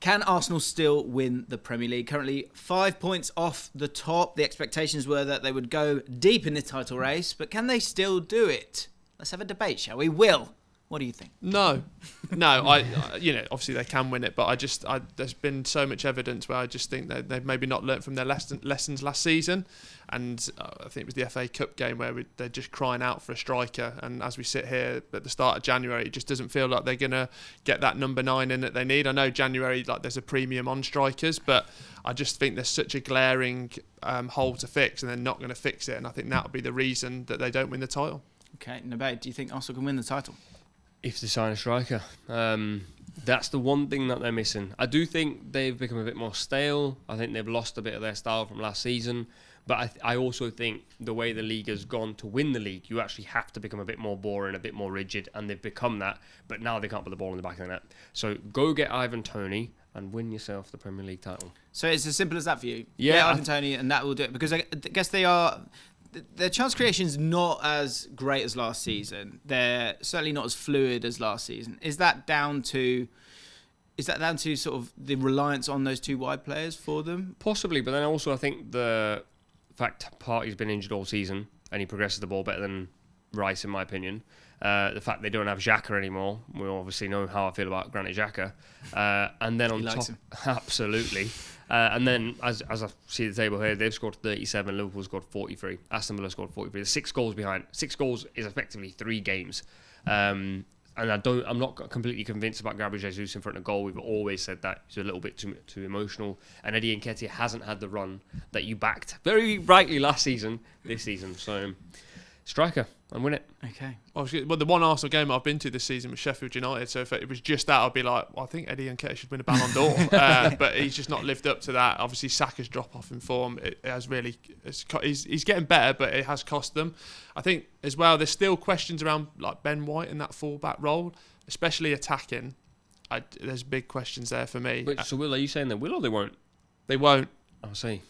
Can Arsenal still win the Premier League? Currently 5 points off the top. The expectations were that they would go deep in the title race, but can they still do it? Let's have a debate, shall we? Will, what do you think? No, I obviously they can win it, but there's been so much evidence where I just think that they've maybe not learnt from their lessons last season, and I think it was the FA Cup game where they're just crying out for a striker, and as we sit here at the start of January, it just doesn't feel like they're gonna get that number 9 in that they need. I know January, like, there's a premium on strikers, but I just think there's such a glaring hole to fix, and they're not going to fix it, and I think that'll be the reason that they don't win the title. Okay, Nubaid, do you think Arsenal can win the title? If they sign a striker. That's the one thing that they're missing. I do think they've become a bit more stale. I think they've lost a bit of their style from last season. But I also think the way the league has gone to win the league, you actually have to become a bit more boring, a bit more rigid, and they've become that. But now they can't put the ball in the back of the net. So go get Ivan Toney and win yourself the Premier League title. So it's as simple as that for you? Yeah. Get Ivan Toney and that will do it. Because I guess they are... Their chance creation's not as great as last season. They're certainly not as fluid as last season. Is that down to sort of the reliance on those two wide players for them? Possibly, but then also I think the fact Partey's been injured all season and he progresses the ball better than Rice, in my opinion. The fact they don't have Xhaka anymore, we obviously know how I feel about Granit Xhaka. And then on top, absolutely. And then, as I see the table here, they've scored 37, Liverpool scored 43, Aston Villa scored 43. There's 6 goals behind. 6 goals is effectively 3 games. And I'm not completely convinced about Gabriel Jesus in front of goal. We've always said that he's a little bit too emotional. And Eddie Nketiah hasn't had the run that you backed very rightly last season, this season. So, striker and win it. Okay. Well, the one Arsenal game I've been to this season was Sheffield United, so if it was just that, I'd be like, well, I think Eddie Nketiah should win a Ballon d'Or. But he's just not lived up to that. Obviously, Saka's drop-off in form, it has really... He's getting better, but it has cost them. I think, as well, there's still questions around like Ben White in that full-back role, especially attacking. There's big questions there for me. But, so, Will, are you saying they will or they won't? They won't. I'll see.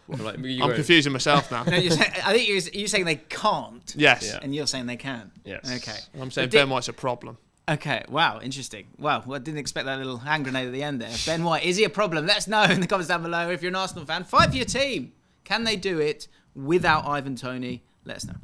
Like, I'm confusing myself now. No, I think you're saying they can't. Yes. Yeah. And you're saying they can. Yes. Okay. I'm saying Ben White's a problem. Okay. Wow. Interesting. Wow. Well, I didn't expect that little hand grenade at the end there. Ben White, is he a problem? Let us know in the comments down below. If you're an Arsenal fan, fight for your team. Can they do it without Ivan Toney? Let us know.